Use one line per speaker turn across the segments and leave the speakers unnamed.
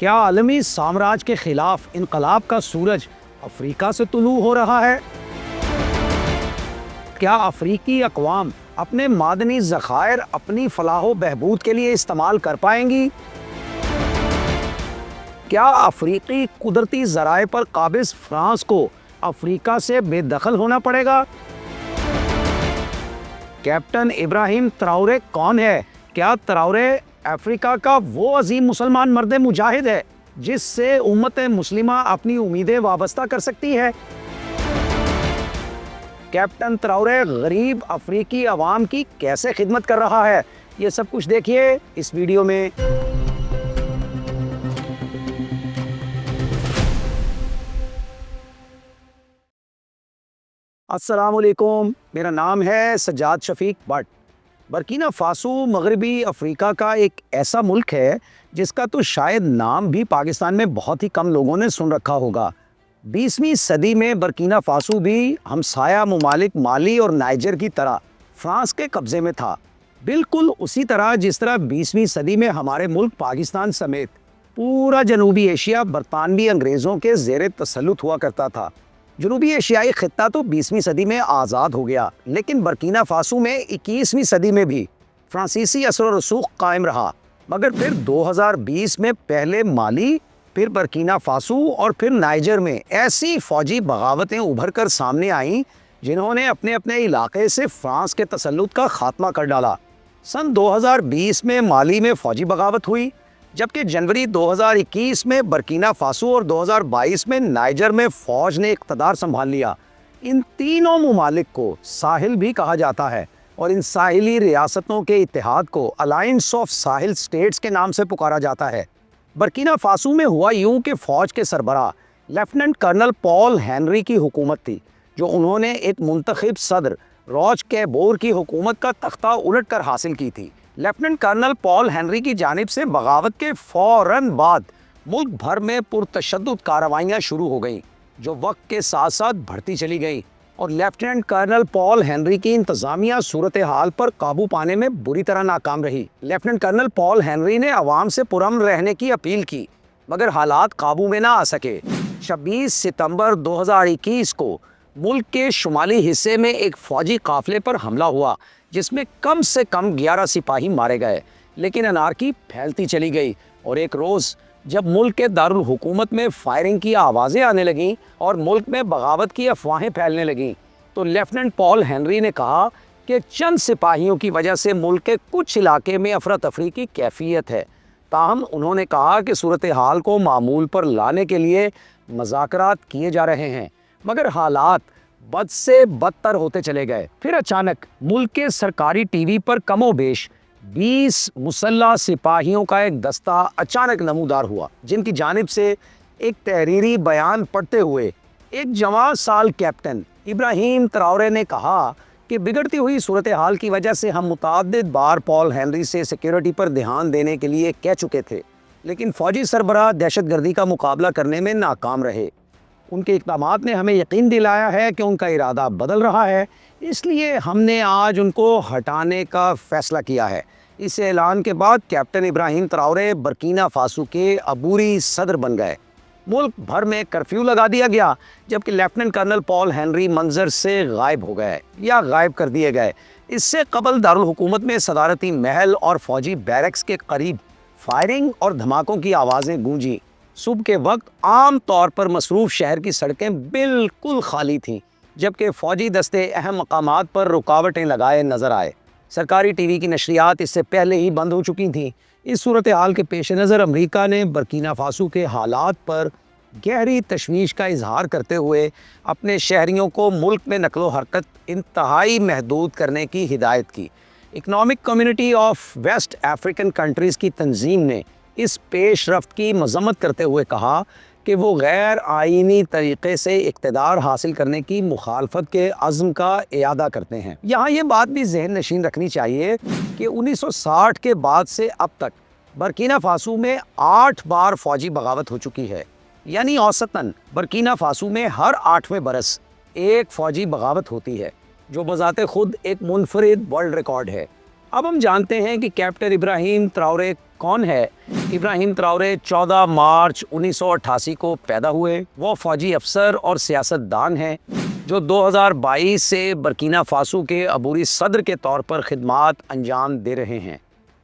کیا عالمی سامراج کے خلاف انقلاب کا سورج افریقہ سے طلوع ہو رہا ہے؟ کیا افریقی اقوام اپنے معدنی ذخائر اپنی فلاح و بہبود کے لیے استعمال کر پائیں گی؟ کیا افریقی قدرتی ذرائع پر قابض فرانس کو افریقہ سے بے دخل ہونا پڑے گا؟ کیپٹن ابراہیم تراورے کون ہے؟ کیا تراورے افریقہ کا وہ عظیم مسلمان مرد مجاہد ہے جس سے امت مسلمہ اپنی امیدیں وابستہ کر سکتی ہے؟ کیپٹن تراورے غریب افریقی عوام کی کیسے خدمت کر رہا ہے؟ یہ سب کچھ دیکھیے اس ویڈیو میں۔ السلام علیکم، میرا نام ہے سجاد شفیق بٹ۔ برکینا فاسو مغربی افریقہ کا ایک ایسا ملک ہے جس کا تو شاید نام بھی پاکستان میں بہت ہی کم لوگوں نے سن رکھا ہوگا۔ 20ویں صدی میں برکینا فاسو بھی ہمسایہ ممالک مالی اور نائجر کی طرح فرانس کے قبضے میں تھا، بالکل اسی طرح جس طرح 20ویں صدی میں ہمارے ملک پاکستان سمیت پورا جنوبی ایشیا برطانوی انگریزوں کے زیر تسلط ہوا کرتا تھا۔ جنوبی ایشیائی خطہ تو 20ویں صدی میں آزاد ہو گیا، لیکن برکینا فاسو میں 21ویں صدی میں بھی فرانسیسی اثر و رسوخ قائم رہا، مگر پھر 2020 میں پہلے مالی، پھر برکینا فاسو اور پھر نائجر میں ایسی فوجی بغاوتیں ابھر کر سامنے آئیں جنہوں نے اپنے اپنے علاقے سے فرانس کے تسلط کا خاتمہ کر ڈالا۔ سن 2020 میں مالی میں فوجی بغاوت ہوئی، جبکہ جنوری 2021 میں برکینا فاسو اور 2022 میں نائجر میں فوج نے اقتدار سنبھال لیا۔ ان تینوں ممالک کو ساحل بھی کہا جاتا ہے اور ان ساحلی ریاستوں کے اتحاد کو الائنس آف ساحل سٹیٹس کے نام سے پکارا جاتا ہے۔ برکینا فاسو میں ہوا یوں کہ فوج کے سربراہ لیفٹیننٹ کرنل پال ہینری کی حکومت تھی، جو انہوں نے ایک منتخب صدر روچ کیبور کی حکومت کا تختہ الٹ کر حاصل کی تھی۔ لیفٹیننٹ کرنل پال ہینری کی جانب سے بغاوت کے فوراً بعد ملک بھر میں پرتشدد کارروائیاں شروع ہو گئیں، جو وقت کے ساتھ ساتھ بڑھتی چلی گئیں اور لیفٹیننٹ کرنل پال ہینری کی انتظامیہ صورتحال پر قابو پانے میں بری طرح ناکام رہی۔ لیفٹیننٹ کرنل پال ہینری نے عوام سے پرامن رہنے کی اپیل کی، مگر حالات قابو میں نہ آ سکے۔ 26 ستمبر 2021 کو ملک کے شمالی حصے میں ایک فوجی قافلے پر حملہ ہوا جس میں کم سے کم 11 سپاہی مارے گئے، لیکن انارکی پھیلتی چلی گئی اور ایک روز جب ملک کے دارالحکومت میں فائرنگ کی آوازیں آنے لگیں اور ملک میں بغاوت کی افواہیں پھیلنے لگیں تو لیفٹیننٹ پال ہینری نے کہا کہ چند سپاہیوں کی وجہ سے ملک کے کچھ علاقے میں افراتفری کی کیفیت ہے۔ تاہم انہوں نے کہا کہ صورتحال کو معمول پر لانے کے لیے مذاکرات کیے جا رہے ہیں، مگر حالات بد سے بدتر ہوتے چلے گئے۔ پھر اچانک ملک کے سرکاری ٹی وی پر کم و بیش 20 مسلح سپاہیوں کا ایک دستہ اچانک نمودار ہوا، جن کی جانب سے ایک تحریری بیان پڑھتے ہوئے ایک جوان سال کیپٹن ابراہیم تراورے نے کہا کہ بگڑتی ہوئی صورتحال کی وجہ سے ہم متعدد بار پال ہینری سے سیکیورٹی پر دھیان دینے کے لیے کہہ چکے تھے، لیکن فوجی سربراہ دہشت گردی کا مقابلہ کرنے میں ناکام رہے۔ ان کے اقدامات نے ہمیں یقین دلایا ہے کہ ان کا ارادہ بدل رہا ہے، اس لیے ہم نے آج ان کو ہٹانے کا فیصلہ کیا ہے۔ اس اعلان کے بعد کیپٹن ابراہیم تراورے برکینا فاسو کے عبوری صدر بن گئے۔ ملک بھر میں کرفیو لگا دیا گیا، جبکہ لیفٹیننٹ کرنل پال ہینری منظر سے غائب ہو گئے یا غائب کر دیے گئے۔ اس سے قبل دارالحکومت میں صدارتی محل اور فوجی بیرکس کے قریب فائرنگ اور دھماکوں کی آوازیں گونجیں۔ صبح کے وقت عام طور پر مصروف شہر کی سڑکیں بالکل خالی تھیں، جبکہ فوجی دستے اہم مقامات پر رکاوٹیں لگائے نظر آئے۔ سرکاری ٹی وی کی نشریات اس سے پہلے ہی بند ہو چکی تھیں۔ اس صورتحال کے پیش نظر امریکہ نے برکینا فاسو کے حالات پر گہری تشویش کا اظہار کرتے ہوئے اپنے شہریوں کو ملک میں نقل و حرکت انتہائی محدود کرنے کی ہدایت کی۔ Economic Community of West African Countries کی تنظیم نے اس پیش رفت کی مذمت کرتے ہوئے کہا کہ وہ غیر آئینی طریقے سے اقتدار حاصل کرنے کی مخالفت کے عزم کا اعادہ کرتے ہیں۔ یہاں یہ بات بھی ذہن نشین رکھنی چاہیے کہ 1960 کے بعد سے اب تک برکینا فاسو میں 8 بار فوجی بغاوت ہو چکی ہے، یعنی اوسطاً برکینا فاسو میں ہر 8ویں برس ایک فوجی بغاوت ہوتی ہے، جو بذات خود ایک منفرد ورلڈ ریکارڈ ہے۔ اب ہم جانتے ہیں کہ کیپٹن ابراہیم تراورے कौन है? इब्राहिम ट्राओरे 14 मार्च 1988 को पैदा हुए। वो फौजी अफसर और सियासतदान हैं जो 2022 से बर्किना फासो के अबूरी सदर के तौर पर खिदमात अंजाम दे रहे हैं।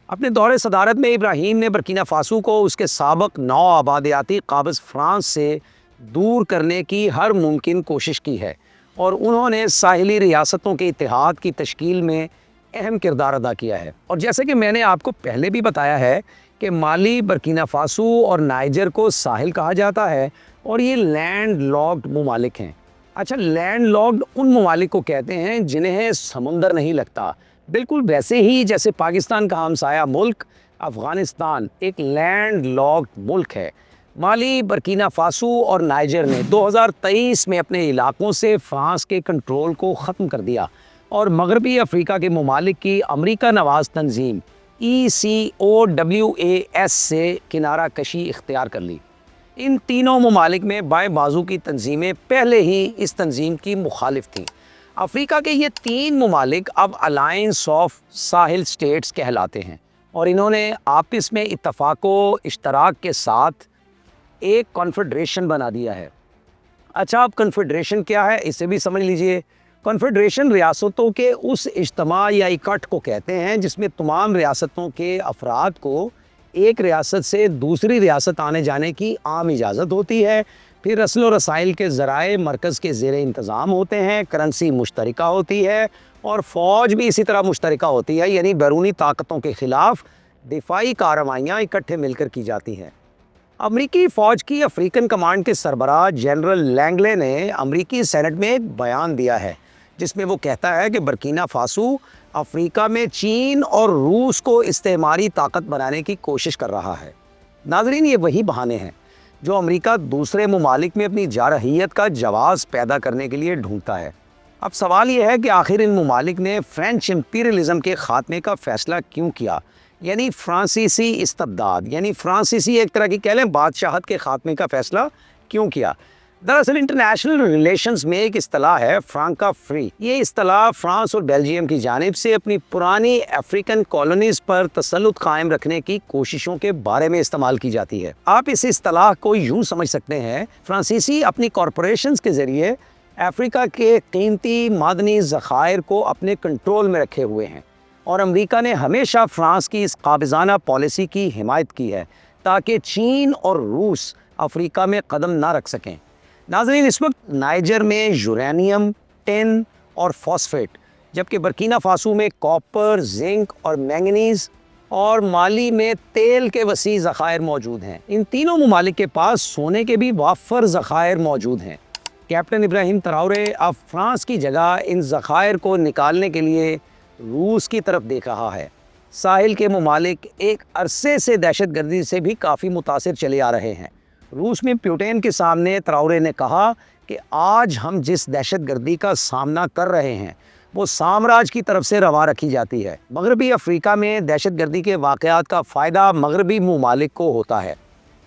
अपने दौरे सदारत में इब्राहिम ने बर्किना फासो को उसके साबिक नौ आबादियाती काबिज़ फ्रांस से दूर करने की हर मुमकिन कोशिश की है और उन्होंने साहिली रियासतों के इत्तेहाद की तश्कील में अहम किरदार अदा किया है। और जैसे कि मैंने आपको पहले भी बताया है कि माली, बर्किना फासो और नाइजर को साहिल कहा जाता है और ये लैंड लॉक्ड ममालिक हैं। अच्छा, लैंड लॉक्ड उन ममालिक को कहते हैं जिन्हें समुंदर नहीं लगता, बिल्कुल वैसे ही जैसे पाकिस्तान का हमसाया मुल्क अफ़गानिस्तान एक लैंड लॉक्ड मुल्क है। माली, बर्किना फासो और नाइजर ने 2023 में अपने इलाकों से फ्रांस के कंट्रोल को ख़त्म कर दिया और मगरबी अफ्रीका के ममालिक की अमरीका नवाज़ तंजीम ECOWAS से किनारा कशी इख्तियार कर ली। इन तीनों ममालिक में बाएं बाजू की तंजीमें पहले ही इस तंजीम की मुखालिफ थीं। अफ्रीका के ये तीन ममालिक अब अलायंस ऑफ साहिल स्टेट्स कहलाते हैं और इन्होंने आपस में इत्तफाक़ो इश्तराक के साथ एक कॉन्फेडरेशन बना दिया है। अच्छा, अब कॉन्फेडरेशन क्या है इसे भी समझ लीजिए। कॉन्फेडरेशन रियासतों के उस इज्तिमा या इकट्ठ को कहते हैं जिसमें तमाम रियासतों के अफराद को एक रियासत से दूसरी रियासत आने जाने की आम इजाज़त होती है। फिर रस्ल व रसाइल के ज़राए मरकज़ के ज़ेर इंतज़ाम होते हैं, करेंसी मुश्तरका होती है और फ़ौज भी इसी तरह मुश्तरका होती है, यानी बैरूनी ताकतों के ख़िलाफ़ दिफाई कार्रवाइयाँ इकट्ठे मिलकर की जाती हैं। अमरीकी फ़ौज की अफ्रीकन कमांड के सरबराह जनरल लैंगले ने अमरीकी सेनेट में एक बयान दिया है जिसमें वो कहता है कि बर्किना फासो अफ्रीका में चीन और रूस को इस्तेमारी ताकत बनाने की कोशिश कर रहा है। नाज़रीन, ये वही बहाने हैं जो अमरीका दूसरे ममालिक में अपनी जारहियत का जवाज़ पैदा करने के लिए ढूंढता है। अब सवाल ये है कि आखिर इन ममालिक ने फ्रेंच इम्पीरियलिज़म के ख़ात्मे का फ़ैसला क्यों किया, यानी फ्रांसीसी इस्तबदाद, यानी फ्रांसीसी एक तरह की कह लें बादशाहत के ख़ात्मे का फ़ैसला क्यों किया। दरअसल इंटरनेशनल रिलेशंस में एक इस्तिलाह है फ्रांका फ्री। ये इस्तिलाह फ्रांस और बेल्जियम की जानिब से अपनी पुरानी अफ्रीकन कॉलोनीज़ पर तसल्लुत कायम रखने की कोशिशों के बारे में इस्तेमाल की जाती है। आप इस इस्तिलाह को यूँ समझ सकते हैं, फ्रांसीसी अपनी कॉरपोरेशंस के ज़रिए अफ्रीका के कीमती मादनी ज़खायर को अपने कंट्रोल में रखे हुए हैं और अमरीका ने हमेशा फ्रांस की इस काबिज़ाना पॉलिसी की हिमायत की है ताकि चीन और रूस अफ्रीका में कदम ना रख सकें। नाज़रीन, इस वक्त नाइजर में यूरेनियम, टिन और फॉस्फेट, जबकि बर्किना फासो में कॉपर, जिंक और मैंगनीज़ और माली में तेल के वसी ज़खायर मौजूद हैं। इन तीनों ममालिक के पास सोने के भी वाफर ज़खायर मौजूद हैं। कैप्टन इब्राहिम ट्राओरे अब फ्रांस की जगह इन ज़खायर को निकालने के लिए रूस की तरफ देख रहा है। साहिल के ममालिक एक अरसे से दहशतगर्दी से भी काफ़ी मुतासिर चले आ रहे हैं। रूस में पुतिन के सामने ट्राओरे ने कहा कि आज हम जिस दहशतगर्दी का सामना कर रहे हैं वो साम्राज्य की तरफ से रवा रखी जाती है। मगरबी अफ्रीका में दहशतगर्दी के वाक़यात का फ़ायदा मगरबी ममालिक को होता है।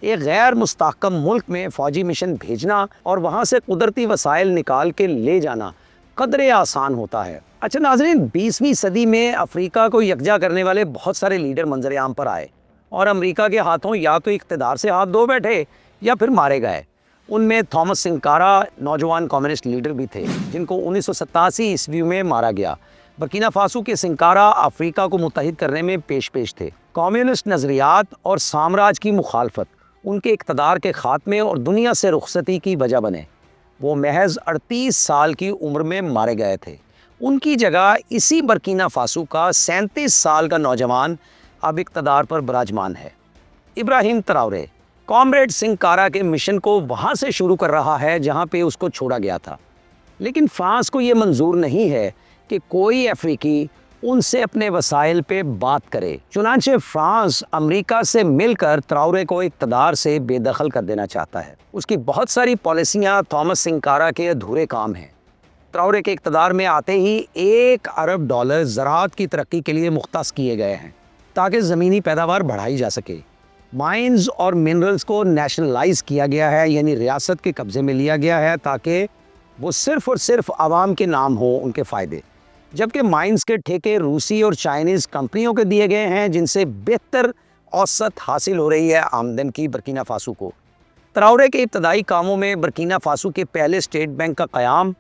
एक गैर मुस्तहकम मुल्क में फ़ौजी मिशन भेजना और वहाँ से कुदरती वसाइल निकाल के ले जाना कदरे आसान होता है। अच्छा नाज़रीन, 20वीं सदी में अफ्रीका को यकजा करने वाले बहुत सारे लीडर मंजर आम पर आए और अमेरिका के हाथों या तो इक़्तिदार से हाथ धो बैठे या फिर मारे गए। उनमें थॉमस सिंकारा नौजवान कम्युनिस्ट लीडर भी थे जिनको 1987 ईस्वी में मारा गया। बर्किना फासो के सिंकारा अफ्रीका को मुत्तहिद करने में पेश थे। कम्युनिस्ट नज़रियात और साम्राज्य की मुखालफत उनके इक़्तिदार के ख़ात्मे और दुनिया से रुखसती की वजह बने। वो महज 38 साल की उम्र में मारे गए थे। उनकी जगह इसी बर्किना फासो का 37 साल का नौजवान अब इक़्तिदार पर विराजमान है। इब्राहिम ट्राओरे कॉमरेड सिंकारा के मिशन को वहाँ से शुरू कर रहा है जहाँ पे उसको छोड़ा गया था, लेकिन फ्रांस को ये मंजूर नहीं है कि कोई अफ्रीकी उनसे अपने वसाइल पे बात करे। चुनांचे फ्रांस अमेरिका से मिलकर ट्राओरे को इक़्तिदार से बेदखल कर देना चाहता है। उसकी बहुत सारी पॉलिसियाँ थॉमस सिंकारा के अधूरे काम हैं। ट्राओरे के इक़्तिदार में आते ही $1 अरब ज़राअत की तरक्की के लिए मुख्तस किए गए हैं ताकि ज़मीनी पैदावार बढ़ाई जा सके। माइंस और मिनरल्स को नेशनलाइज किया गया है, यानी रियासत के कब्ज़े में लिया गया है ताकि वो सिर्फ़ और सिर्फ आवाम के नाम हो, उनके फ़ायदे। जबकि माइंस के ठेके रूसी और चाइनीज़ कंपनियों के दिए गए हैं जिनसे बेहतर औसत हासिल हो रही है आमदन की बर्किना फासो को। ट्राओरे के इब्तदाई कामों में बर्किना फासो के पहले स्टेट बैंक का क़याम,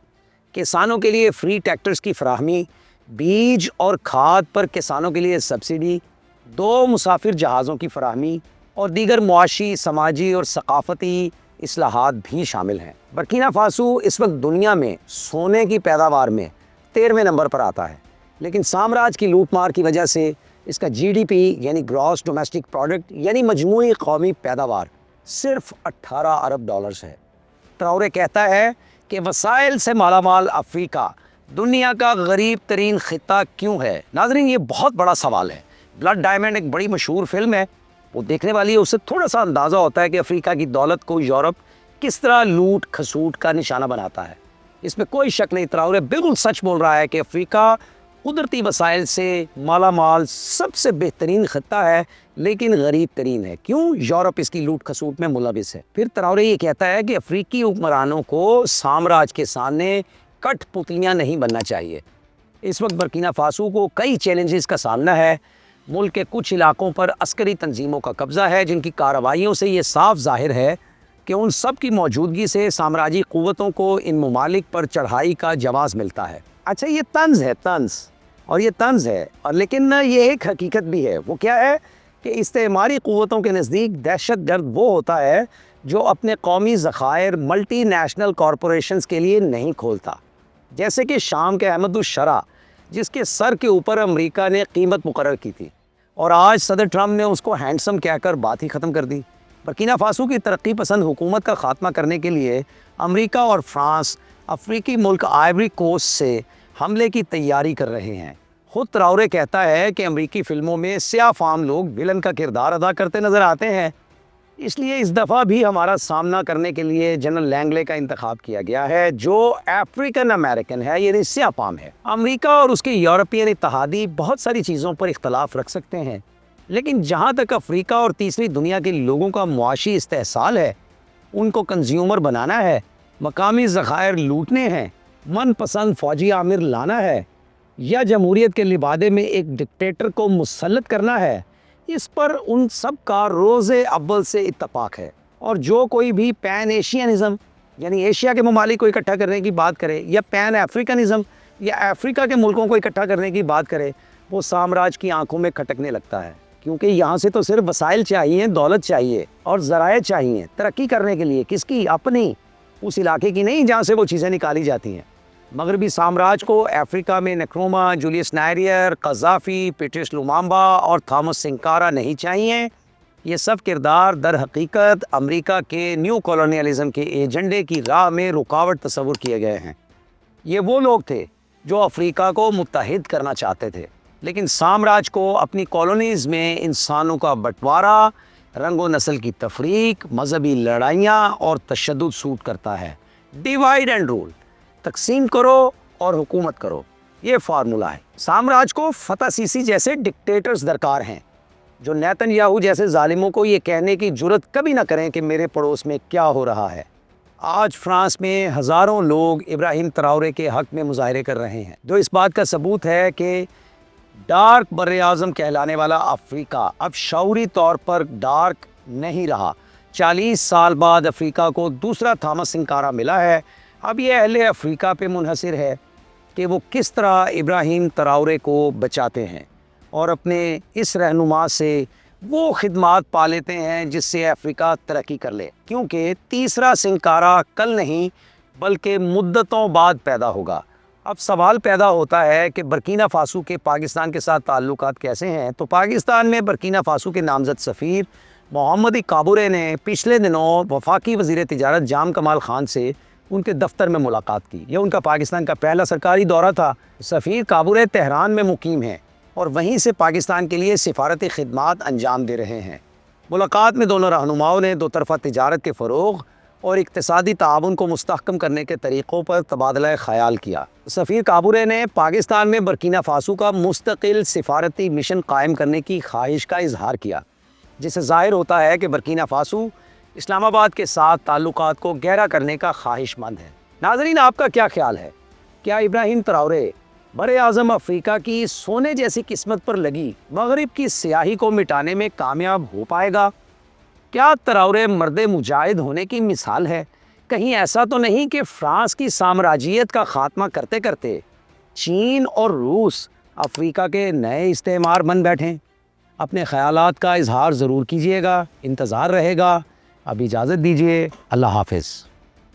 किसानों के लिए फ्री ट्रैक्टर्स की फराहमी, बीज और खाद पर किसानों के लिए सब्सिडी, 2 मुसाफिर जहाज़ों की फराहमी और दीगर मुआशी, समाजी और सकाफ़ती इस्लाहात भी शामिल हैं। बर्किना फासो इस वक्त दुनिया में सोने की पैदावार में 13वें नंबर पर आता है, लेकिन साम्राज्य की लूटमार की वजह से इसका जीडीपी यानी ग्रॉस डोमेस्टिक प्रोडक्ट यानी मजमूई कौमी पैदावार सिर्फ 18 अरब डॉलर्स है। ट्राओरे कहता है कि वसाइल से मालामाल अफ्रीका दुनिया का गरीब तरीन खिता क्यों है। नाज़रीन, ये बहुत बड़ा सवाल है। ब्लड डायमंड एक बड़ी मशहूर फिल्म है, वो देखने वाली है, उससे थोड़ा सा अंदाज़ा होता है कि अफ्रीका की दौलत को यूरोप किस तरह लूट खसूट का निशाना बनाता है। इसमें कोई शक नहीं, ट्राओरे बिल्कुल सच बोल रहा है कि अफ्रीका कुदरती वसाइल से मालामाल सबसे बेहतरीन खत्ता है, लेकिन गरीब तरीन है। क्यों? यूरोप इसकी लूट खसूट में मुलविस है। फिर ट्राओरे ये कहता है कि अफ्रीकी हुक्मरानों को साम्राज्य के सामने कठपुतलियाँ नहीं बनना चाहिए। इस वक्त बर्किना फासो को कई चैलेंजेस का सामना है। मुल्क के कुछ इलाकों पर अस्करी तंजीमों का कब्ज़ा है, जिनकी कार्रवाइयों से ये साफ जाहिर है कि उन सब की मौजूदगी से साम्राज्यी क़ुव्वतों को इन ममालिक पर चढ़ाई का जवाज़ मिलता है। अच्छा, ये तंज़ है, तंज़, और ये तंज़ है, और लेकिन ये एक हकीकत भी है। वो क्या है कि इस्तेमारी क़ुव्वतों के नज़दीक दहशत गर्द वो होता है जो अपने कौमी ज़खायर मल्टी नेशनल कॉरपोरेशंस के लिए नहीं खोलता, जैसे कि शाम के अहमद शरा, जिसके सर के ऊपर अमेरिका ने कीमत मुकर्रर की थी और आज सदर ट्रम्प ने उसको हैंडसम कहकर बात ही ख़त्म कर दी। बर्किना फासो की तरक्की पसंद हुकूमत का खात्मा करने के लिए अमेरिका और फ्रांस अफ्रीकी मुल्क आइवरी कोस्ट से हमले की तैयारी कर रहे हैं। खुद ट्राओरे कहता है कि अमेरिकी फ़िल्मों में स्याह फाम लोग विलन का किरदार अदा करते नज़र आते हैं, इसलिए इस दफ़ा भी हमारा सामना करने के लिए जनरल लैंगले का इंतखाब किया गया है, जो अफ्रीकन अमेरिकन है, यानी स्याह फाम है। अमेरिका और उसके यूरोपियन इत्तेहादी बहुत सारी चीज़ों पर इख्तलाफ रख सकते हैं, लेकिन जहाँ तक अफ्रीका और तीसरी दुनिया के लोगों का मुआशी इस्तेहसाल है, उनको कंज्यूमर बनाना है, मकामी ज़खायर लूटने हैं, मनपसंद फ़ौजी आमिर लाना है या जमहूरियत के लिबादे में एक डिक्टेटर को मुसल्लत करना है, इस पर उन सब का रोज़े अव्वल से इत्तफाक है। और जो कोई भी पैन एशियनिज़म यानी एशिया के ममालिक को इकट्ठा करने की बात करे या पैन अफ्रीकनिज़म या अफ्रीका के मुल्कों को इकट्ठा करने की बात करे, वो साम्राज्य की आंखों में खटकने लगता है, क्योंकि यहाँ से तो सिर्फ वसाइल चाहिए, दौलत चाहिए और ज़राए चाहिए तरक्की करने के लिए। किसकी? अपनी, उस इलाके की नहीं जहाँ से वो चीज़ें निकाली जाती हैं। मगरबी साम्राज्य को अफ्रीका में नक्रोमा, जूलियस नायरियर, कज़ाफ़ी, पेट्रिस लुमाम्बा और थॉमस सिंकारा नहीं चाहिए। ये सब किरदार दर हकीकत अमेरिका के न्यू कॉलोनियलिज़म के एजेंडे की राह में रुकावट तस्वुर किए गए हैं। ये वो लोग थे जो अफ्रीका को मुत्तहिद करना चाहते थे, लेकिन साम्राज्य को अपनी कॉलोनीज़ में इंसानों का बंटवारा, रंग व नस्ल की तफरीक, मजहबी लड़ाइयाँ और तशद्दुद सूट करता है। डिवाइड एंड रूल, तकसीम करो और हुकूमत करो, ये फार्मूला है। साम्राज्य को फतह सीसी जैसे डिक्टेटर्स दरकार हैं, जो नेतन्याहू जैसे जालिमों को ये कहने की जुर्रत कभी ना करें कि मेरे पड़ोस में क्या हो रहा है। आज फ्रांस में हज़ारों लोग इब्राहिम ट्राओरे के हक़ में मुजाहरे कर रहे हैं, जो इस बात का सबूत है कि डार्क बर-ए-आज़म कहलाने वाला अफ्रीका अब शऊरी तौर पर डार्क नहीं रहा। 40 साल बाद अफ्रीका को दूसरा थॉमस सिंकारा मिला है। अब ये अहले अफ्रीका पे मुनहसर है कि वो किस तरह इब्राहिम ट्राओरे को बचाते हैं और अपने इस रहनुमा से वो खिदमात पा लेते हैं जिससे अफ्रीका तरक्की कर ले, क्योंकि तीसरा सिंकारा कल नहीं बल्कि मुद्दतों बाद पैदा होगा। अब सवाल पैदा होता है कि बर्किना फासो के पाकिस्तान के साथ ताल्लुकात कैसे हैं। तो पाकिस्तान में बर्किना फासो के नामज़द सफ़ीर मोहम्मद काबूरे ने पिछले दिनों वफाकी वज़ीर तिजारत जाम कमाल ख़ान से उनके दफ्तर में मुलाकात की। यह उनका पाकिस्तान का पहला सरकारी दौरा था। सफ़ीर काबूरे तेहरान में मुकीम हैं और वहीं से पाकिस्तान के लिए सिफारती खिदमात अंजाम दे रहे हैं। मुलाकात में दोनों रहनुमाओं ने दो तरफ़ा तिजारत के फ़रोग़ और इक़्तिसादी ताउन को मुस्तहकम करने के तरीक़ों पर तबादला ख़याल किया। सफ़ीर काबूरे ने पाकिस्तान में बर्किना फासो का मुस्तकिल सिफारती मिशन कायम करने की ख्वाहिश का इजहार किया, जिससे ज़ाहिर होता है कि बर्किना फासो इस्लामाबाद के साथ ताल्लुकात को गहरा करने का ख्वाहिशमंद है। नाज़रीन, आपका क्या ख्याल है? क्या इब्राहिम ट्राओरे بر اعظم افریقہ کی سونے جیسی قسمت پر لگی مغرب کی سیاہی کو مٹانے میں کامیاب ہو پائے گا؟ کیا تراورے مرد مجاہد ہونے کی مثال ہے؟ کہیں ایسا تو نہیں کہ فرانس کی سامراجیت کا خاتمہ کرتے کرتے چین اور روس افریقہ کے نئے استعمار بن بیٹھیں؟ اپنے خیالات کا اظہار ضرور کیجیے گا، انتظار رہے گا۔ اب اجازت دیجیے، اللہ حافظ۔